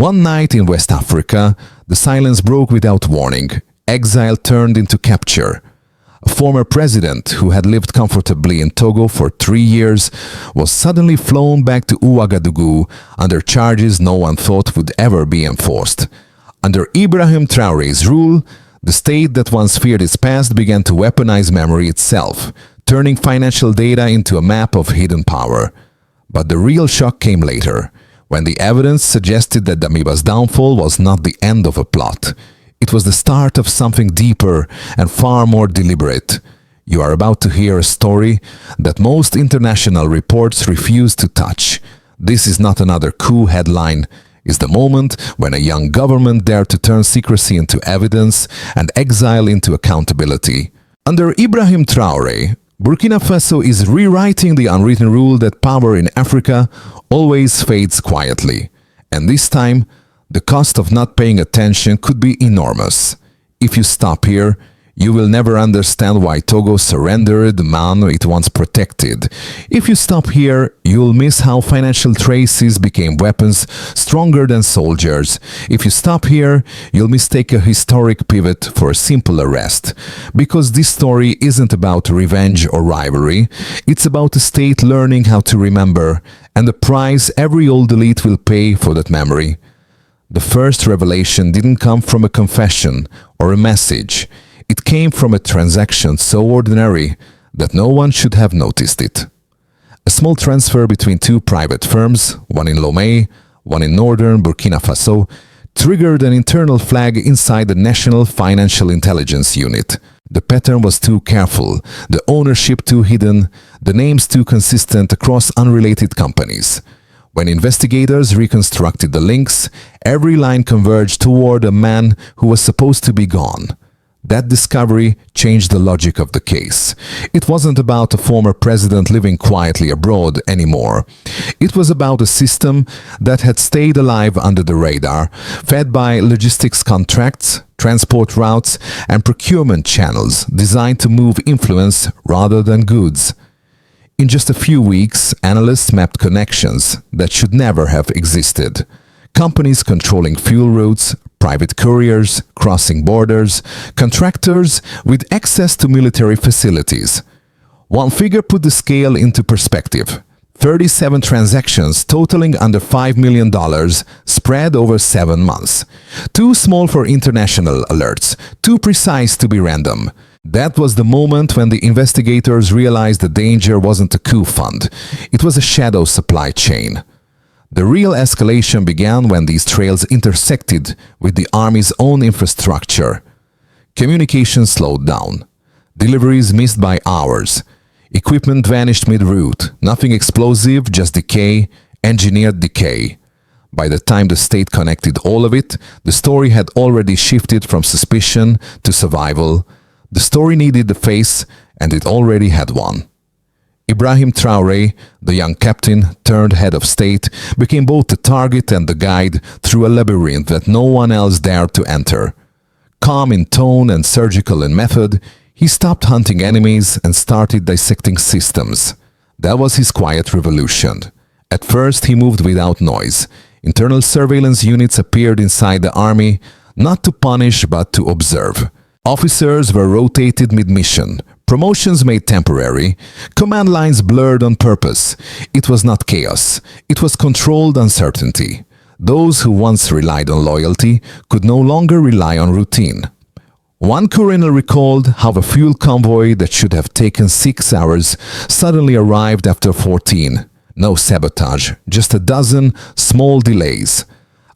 One night in West Africa, the silence broke without warning. Exile turned into capture. A former president who had lived comfortably in Togo for 3 years was suddenly flown back to Ouagadougou under charges no one thought would ever be enforced. Under Ibrahim Traoré's rule, the state that once feared its past began to weaponize memory itself, turning financial data into a map of hidden power. But the real shock came later, when the evidence suggested that Damiba's downfall was not the end of a plot. It was the start of something deeper and far more deliberate. You are about to hear a story that most international reports refuse to touch. This is not another coup headline. It's the moment when a young government dared to turn secrecy into evidence and exile into accountability. Under Ibrahim Traoré, Burkina Faso is rewriting the unwritten rule that power in Africa always fades quietly. And this time, the cost of not paying attention could be enormous. If you stop here, you will never understand why Togo surrendered the man it once protected. If you stop here, you'll miss how financial traces became weapons stronger than soldiers. If you stop here, you'll mistake a historic pivot for a simple arrest. Because this story isn't about revenge or rivalry, it's about a state learning how to remember, and the price every old elite will pay for that memory. The first revelation didn't come from a confession or a message. It came from a transaction so ordinary that no one should have noticed it. A small transfer between two private firms, one in Lomé, one in northern Burkina Faso, triggered an internal flag inside the National Financial Intelligence Unit. The pattern was too careful, the ownership too hidden, the names too consistent across unrelated companies. When investigators reconstructed the links, every line converged toward a man who was supposed to be gone. That discovery changed the logic of the case. It wasn't about a former president living quietly abroad anymore. It was about a system that had stayed alive under the radar, fed by logistics contracts, transport routes, and procurement channels designed to move influence rather than goods. In just a few weeks, analysts mapped connections that should never have existed. Companies controlling fuel routes, private couriers, crossing borders, contractors with access to military facilities. One figure put the scale into perspective. 37 transactions totaling under $5 million spread over 7 months. Too small for international alerts, too precise to be random. That was the moment when the investigators realized the danger wasn't a coup fund. It was a shadow supply chain. The real escalation began when these trails intersected with the army's own infrastructure. Communication slowed down. Deliveries missed by hours. Equipment vanished mid-route. Nothing explosive, just decay, engineered decay. By the time the state connected all of it, the story had already shifted from suspicion to survival. The story needed a face, and it already had one. Ibrahim Traoré, the young captain turned head of state, became both the target and the guide through a labyrinth that no one else dared to enter. Calm in tone and surgical in method, he stopped hunting enemies and started dissecting systems. That was his quiet revolution. At first, he moved without noise. Internal surveillance units appeared inside the army, not to punish but to observe. Officers were rotated mid-mission, promotions made temporary, command lines blurred on purpose. It was not chaos, it was controlled uncertainty. Those who once relied on loyalty could no longer rely on routine. One colonel recalled how a fuel convoy that should have taken 6 hours suddenly arrived after 14. No sabotage, just a dozen small delays.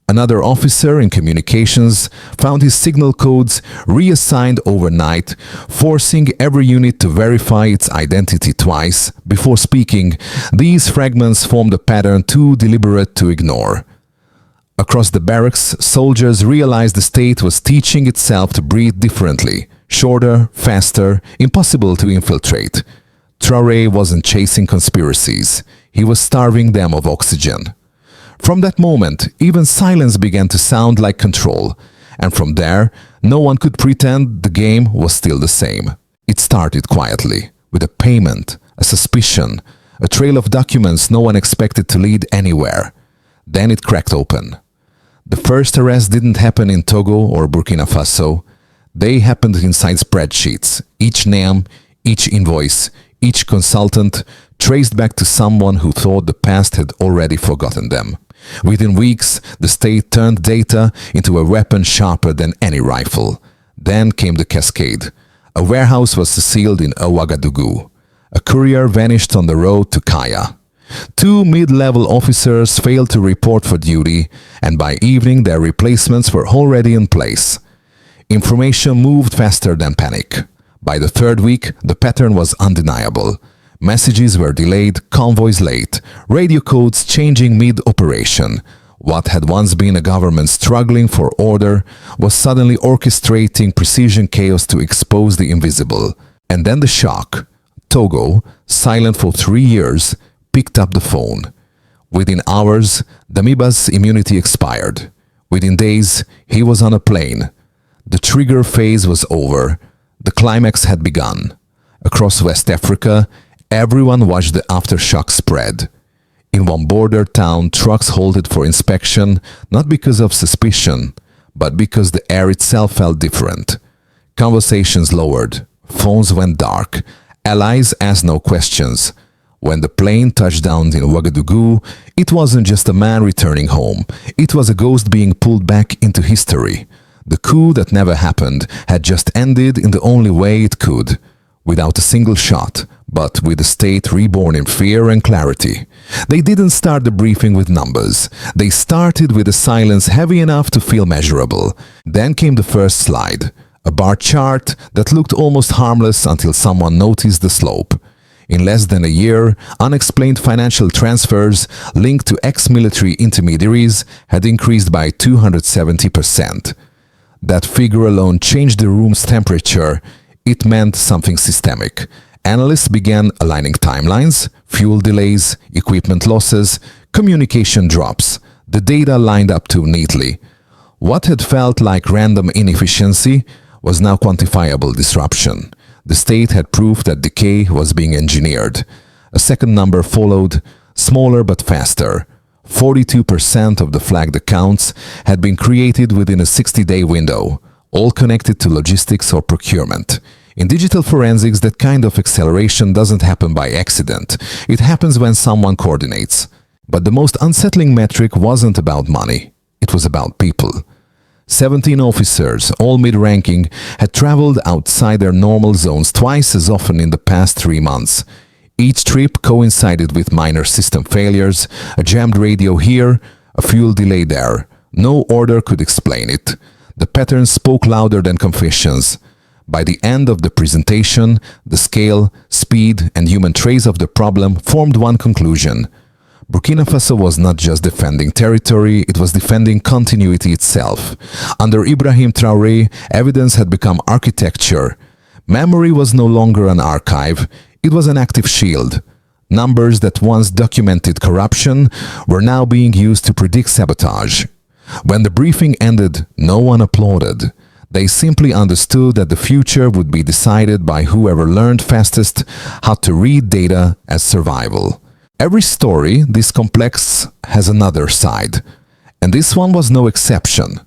Another officer in communications found his signal codes reassigned overnight, forcing every unit to verify its identity twice before speaking. These fragments formed a pattern too deliberate to ignore. Across the barracks, soldiers realized the state was teaching itself to breathe differently, shorter, faster, impossible to infiltrate. Traoré wasn't chasing conspiracies. He was starving them of oxygen. From that moment, even silence began to sound like control, and from there, no one could pretend the game was still the same. It started quietly, with a payment, a suspicion, a trail of documents no one expected to lead anywhere. Then it cracked open. The first arrests didn't happen in Togo or Burkina Faso. They happened inside spreadsheets. Each name, each invoice, each consultant traced back to someone who thought the past had already forgotten them. Within weeks, the state turned data into a weapon sharper than any rifle. Then came the cascade. A warehouse was sealed in Ouagadougou. A courier vanished on the road to Kaya. 2 mid-level officers failed to report for duty, and by evening their replacements were already in place. Information moved faster than panic. By the 3rd week, the pattern was undeniable. Messages were delayed, convoys late, radio codes changing mid-operation. What had once been a government struggling for order was suddenly orchestrating precision chaos to expose the invisible. And then the shock. Togo, silent for 3 years, picked up the phone. Within hours, Damiba's immunity expired. Within days, he was on a plane. The trigger phase was over. The climax had begun. Across West Africa, everyone watched the aftershock spread. In one border town, trucks halted for inspection, not because of suspicion, but because the air itself felt different. Conversations lowered. Phones went dark. Allies asked no questions. When the plane touched down in Ouagadougou, it wasn't just a man returning home. It was a ghost being pulled back into history. The coup that never happened had just ended in the only way it could. Without a single shot, but with the state reborn in fear and clarity. They didn't start the briefing with numbers. They started with a silence heavy enough to feel measurable. Then came the first slide, a bar chart that looked almost harmless until someone noticed the slope. In less than a year, unexplained financial transfers linked to ex-military intermediaries had increased by 270%. That figure alone changed the room's temperature. It meant something systemic. Analysts began aligning timelines, fuel delays, equipment losses, communication drops. The data lined up too neatly. What had felt like random inefficiency was now quantifiable disruption. The state had proof that decay was being engineered. A second number followed, smaller but faster. 42% of the flagged accounts had been created within a 60-day window, all connected to logistics or procurement. In digital forensics, that kind of acceleration doesn't happen by accident. It happens when someone coordinates. But the most unsettling metric wasn't about money. It was about people. 17 officers, all mid-ranking, had traveled outside their normal zones twice as often in the past 3 months. Each trip coincided with minor system failures, a jammed radio here, a fuel delay there. No order could explain it. The pattern spoke louder than confessions. By the end of the presentation, the scale, speed, and human trace of the problem formed one conclusion. Burkina Faso was not just defending territory, it was defending continuity itself. Under Ibrahim Traoré, evidence had become architecture. Memory was no longer an archive, it was an active shield. Numbers that once documented corruption were now being used to predict sabotage. When the briefing ended, no one applauded. They simply understood that the future would be decided by whoever learned fastest how to read data as survival. Every story this complex has another side, and this one was no exception.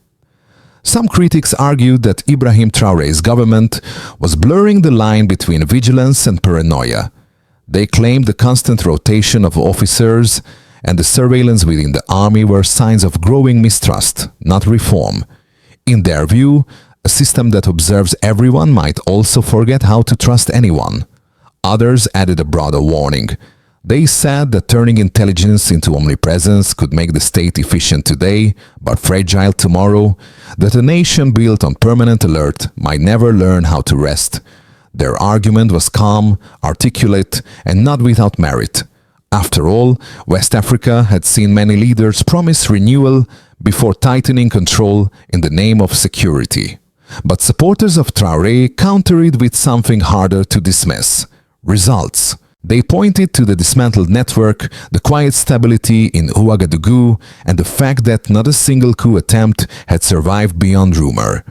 Some critics argued that Ibrahim Traoré's government was blurring the line between vigilance and paranoia. They claimed the constant rotation of officers and the surveillance within the army were signs of growing mistrust, not reform. In their view, a system that observes everyone might also forget how to trust anyone. Others added a broader warning. They said that turning intelligence into omnipresence could make the state efficient today, but fragile tomorrow, that a nation built on permanent alert might never learn how to rest. Their argument was calm, articulate, and not without merit. After all, West Africa had seen many leaders promise renewal before tightening control in the name of security. But supporters of Traoré countered with something harder to dismiss: results. They pointed to the dismantled network, the quiet stability in Ouagadougou, and the fact that not a single coup attempt had survived beyond rumor.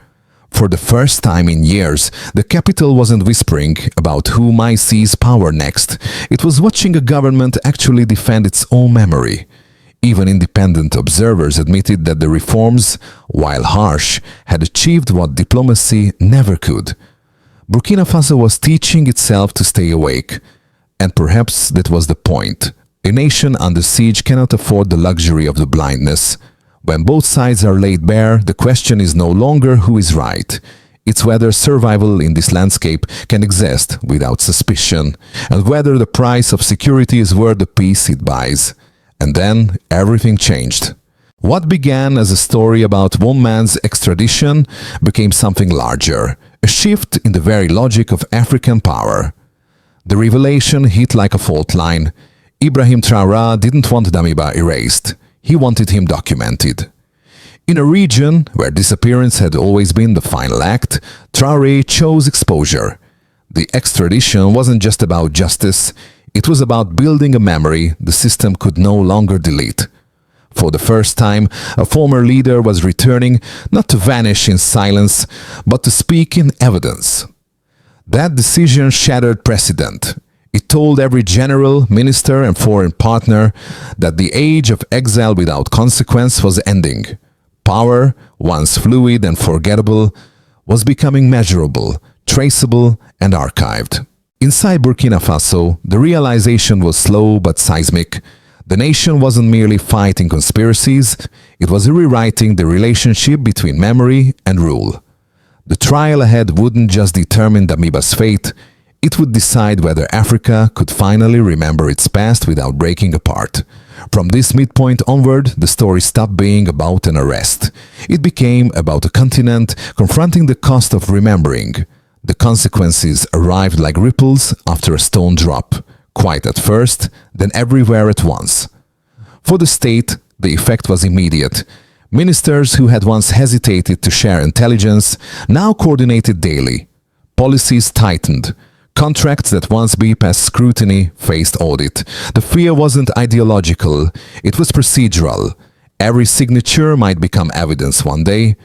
For the first time in years, the capital wasn't whispering about who might seize power next. It was watching a government actually defend its own memory. Even independent observers admitted that the reforms, while harsh, had achieved what diplomacy never could. Burkina Faso was teaching itself to stay awake. And perhaps that was the point. A nation under siege cannot afford the luxury of the blindness. When both sides are laid bare, the question is no longer who is right. It's whether survival in this landscape can exist without suspicion, and whether the price of security is worth the peace it buys. And then everything changed. What began as a story about one man's extradition became something larger, a shift in the very logic of African power. The revelation hit like a fault line. Ibrahim Traoré didn't want Damiba erased. He wanted him documented. In a region where disappearance had always been the final act, Traoré chose exposure. The extradition wasn't just about justice, it was about building a memory the system could no longer delete. For the first time, a former leader was returning not to vanish in silence, but to speak in evidence. That decision shattered precedent. It told every general, minister and foreign partner that the age of exile without consequence was ending. Power, once fluid and forgettable, was becoming measurable, traceable and archived. Inside Burkina Faso, the realization was slow but seismic. The nation wasn't merely fighting conspiracies, it was rewriting the relationship between memory and rule. The trial ahead wouldn't just determine Damiba's fate, it would decide whether Africa could finally remember its past without breaking apart. From this midpoint onward, the story stopped being about an arrest. It became about a continent confronting the cost of remembering. The consequences arrived like ripples after a stone drop, quiet at first, then everywhere at once. For the state, the effect was immediate. Ministers who had once hesitated to share intelligence now coordinated daily. Policies tightened. Contracts that once bypassed scrutiny faced audit. The fear wasn't ideological, it was procedural. Every signature might become evidence one day.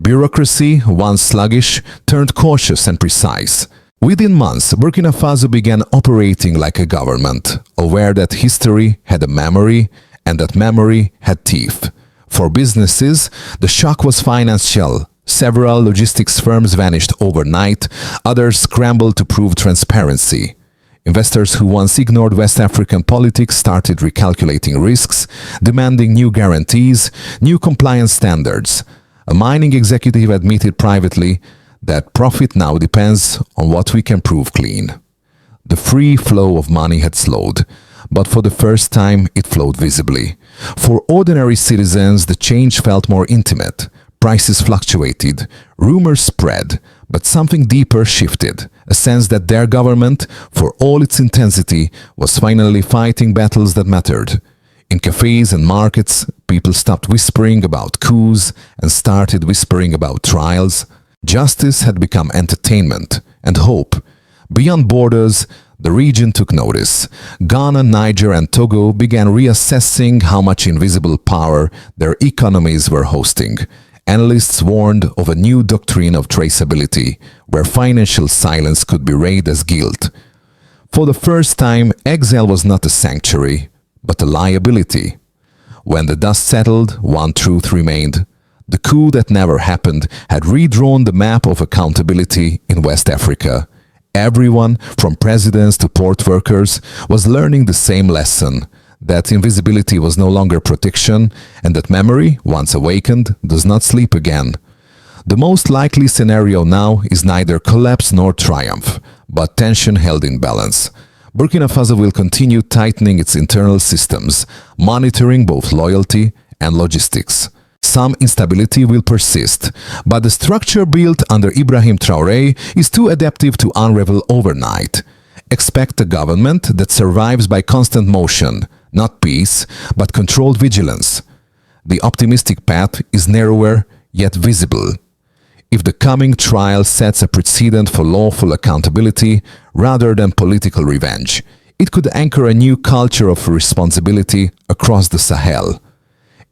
Bureaucracy, once sluggish, turned cautious and precise. Within months, Burkina Faso began operating like a government, aware that history had a memory and that memory had teeth. For businesses, the shock was financial. Several logistics firms vanished overnight, others scrambled to prove transparency. Investors who once ignored West African politics started recalculating risks, demanding new guarantees, new compliance standards. A mining executive admitted privately that profit now depends on what we can prove clean. The free flow of money had slowed, but for the first time it flowed visibly. For ordinary citizens, the change felt more intimate. Prices fluctuated, rumors spread, but something deeper shifted, a sense that their government, for all its intensity, was finally fighting battles that mattered. In cafes and markets, people stopped whispering about coups and started whispering about trials. Justice had become entertainment and hope. Beyond borders, the region took notice. Ghana, Niger and Togo began reassessing how much invisible power their economies were hosting. Analysts warned of a new doctrine of traceability, where financial silence could be read as guilt. For the first time, exile was not a sanctuary, but a liability. When the dust settled, one truth remained. The coup that never happened had redrawn the map of accountability in West Africa. Everyone, from presidents to port workers, was learning the same lesson. That invisibility was no longer protection, and that memory, once awakened, does not sleep again. The most likely scenario now is neither collapse nor triumph, but tension held in balance. Burkina Faso will continue tightening its internal systems, monitoring both loyalty and logistics. Some instability will persist, but the structure built under Ibrahim Traoré is too adaptive to unravel overnight. Expect a government that survives by constant motion, not peace, but controlled vigilance. The optimistic path is narrower, yet visible. If the coming trial sets a precedent for lawful accountability rather than political revenge, it could anchor a new culture of responsibility across the Sahel.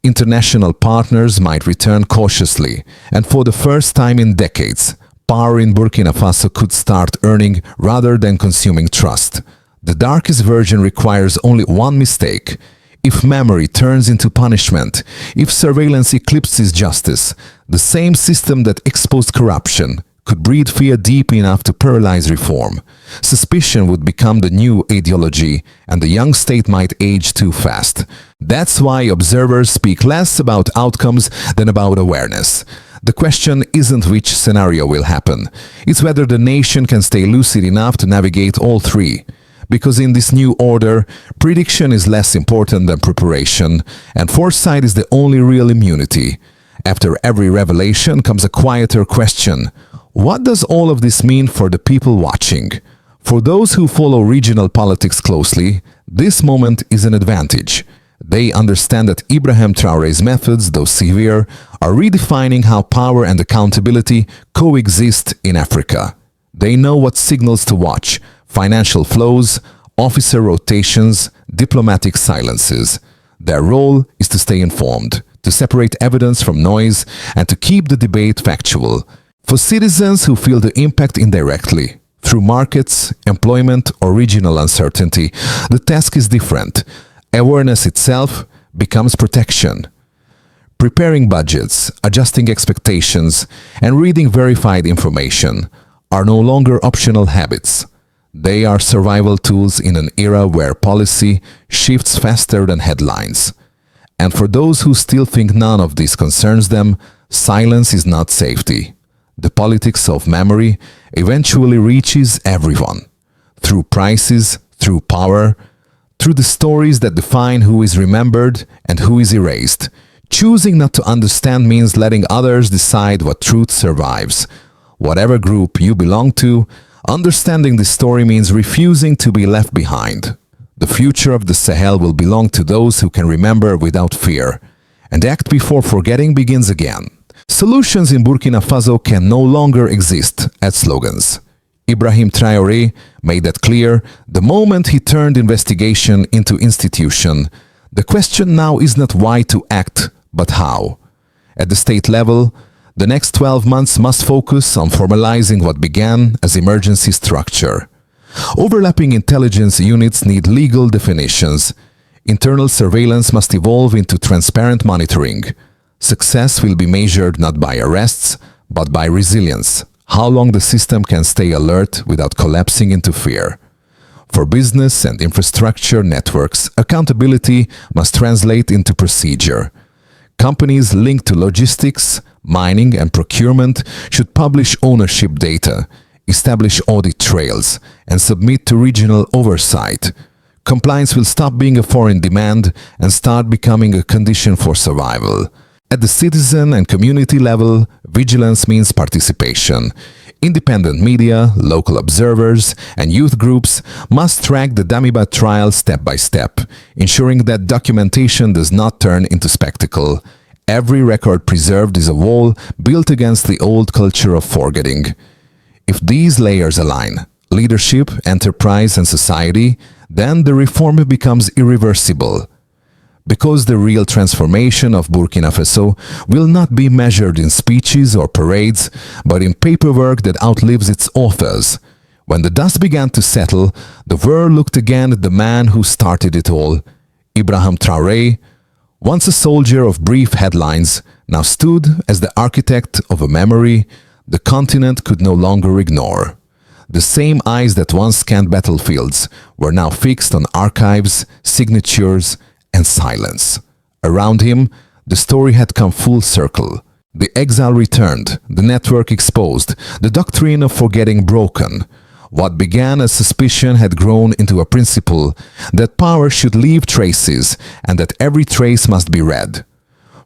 International partners might return cautiously, and for the first time in decades, power in Burkina Faso could start earning rather than consuming trust. The darkest version requires only one mistake. If memory turns into punishment, if surveillance eclipses justice, the same system that exposed corruption could breed fear deep enough to paralyze reform. Suspicion would become the new ideology, and the young state might age too fast. That's why observers speak less about outcomes than about awareness. The question isn't which scenario will happen. It's whether the nation can stay lucid enough to navigate all three. Because in this new order, prediction is less important than preparation, and foresight is the only real immunity. After every revelation comes a quieter question. What does all of this mean for the people watching? For those who follow regional politics closely, this moment is an advantage. They understand that Ibrahim Traoré's methods, though severe, are redefining how power and accountability coexist in Africa. They know what signals to watch: financial flows, officer rotations, diplomatic silences. Their role is to stay informed, to separate evidence from noise, and to keep the debate factual. For citizens who feel the impact indirectly, through markets, employment, or regional uncertainty, the task is different. Awareness itself becomes protection. Preparing budgets, adjusting expectations, and reading verified information are no longer optional habits. They are survival tools in an era where policy shifts faster than headlines. And for those who still think none of this concerns them, silence is not safety. The politics of memory eventually reaches everyone. Through prices, through power, through the stories that define who is remembered and who is erased. Choosing not to understand means letting others decide what truth survives. Whatever group you belong to, understanding this story means refusing to be left behind. The future of the Sahel will belong to those who can remember without fear, and act before forgetting begins again. Solutions in Burkina Faso can no longer exist as slogans. Ibrahim Traoré made that clear the moment he turned investigation into institution. The question now is not why to act, but how. At the state level, the next 12 months must focus on formalizing what began as emergency structure. Overlapping intelligence units need legal definitions. Internal surveillance must evolve into transparent monitoring. Success will be measured not by arrests, but by resilience. How long the system can stay alert without collapsing into fear. For business and infrastructure networks, accountability must translate into procedure. Companies linked to logistics, mining, and procurement should publish ownership data, establish audit trails, and submit to regional oversight. Compliance will stop being a foreign demand and start becoming a condition for survival. At the citizen and community level, vigilance means participation. Independent media, local observers, and youth groups must track the Damiba trial step by step, ensuring that documentation does not turn into spectacle. Every record preserved is a wall built against the old culture of forgetting. If these layers align, leadership, enterprise, and society, then the reform becomes irreversible. Because the real transformation of Burkina Faso will not be measured in speeches or parades, but in paperwork that outlives its authors. When the dust began to settle, the world looked again at the man who started it all. Ibrahim Traoré, once a soldier of brief headlines, now stood as the architect of a memory the continent could no longer ignore. The same eyes that once scanned battlefields were now fixed on archives, signatures, and silence. Around him, the story had come full circle. The exile returned, the network exposed, the doctrine of forgetting broken. What began as suspicion had grown into a principle that power should leave traces and that every trace must be read.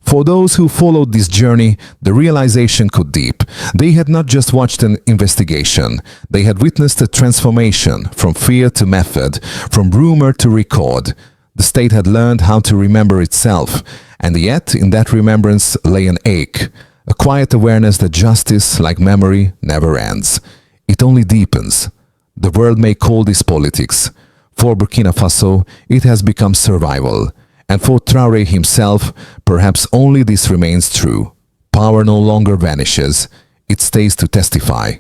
For those who followed this journey, the realization could deep. They had not just watched an investigation, they had witnessed a transformation from fear to method, from rumor to record. The state had learned how to remember itself, and yet in that remembrance lay an ache, a quiet awareness that justice, like memory, never ends. It only deepens. The world may call this politics. For Burkina Faso, it has become survival. And for Traoré himself, perhaps only this remains true. Power no longer vanishes, it stays to testify.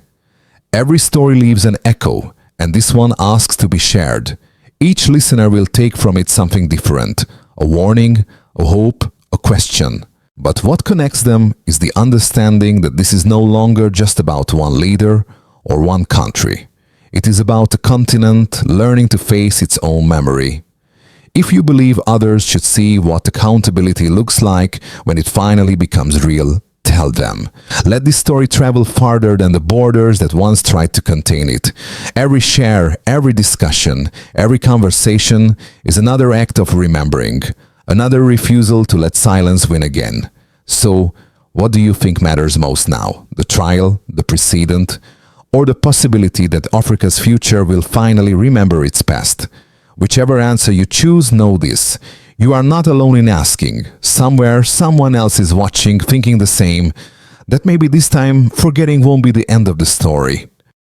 Every story leaves an echo, and this one asks to be shared. Each listener will take from it something different, A warning, a hope, a question. But what connects them is the understanding that this is no longer just about one leader or one country. It is about a continent learning to face its own memory. If you believe others should see what accountability looks like when it finally becomes real, tell them. Let this story travel farther than the borders that once tried to contain it. Every share, every discussion, every conversation is another act of remembering, another refusal to let silence win again. So, what do you think matters most now? The trial, the precedent, or the possibility that Africa's future will finally remember its past? Whichever answer you choose, know this. You are not alone in asking. Somewhere, someone else is watching, thinking the same, that maybe this time forgetting won't be the end of the story.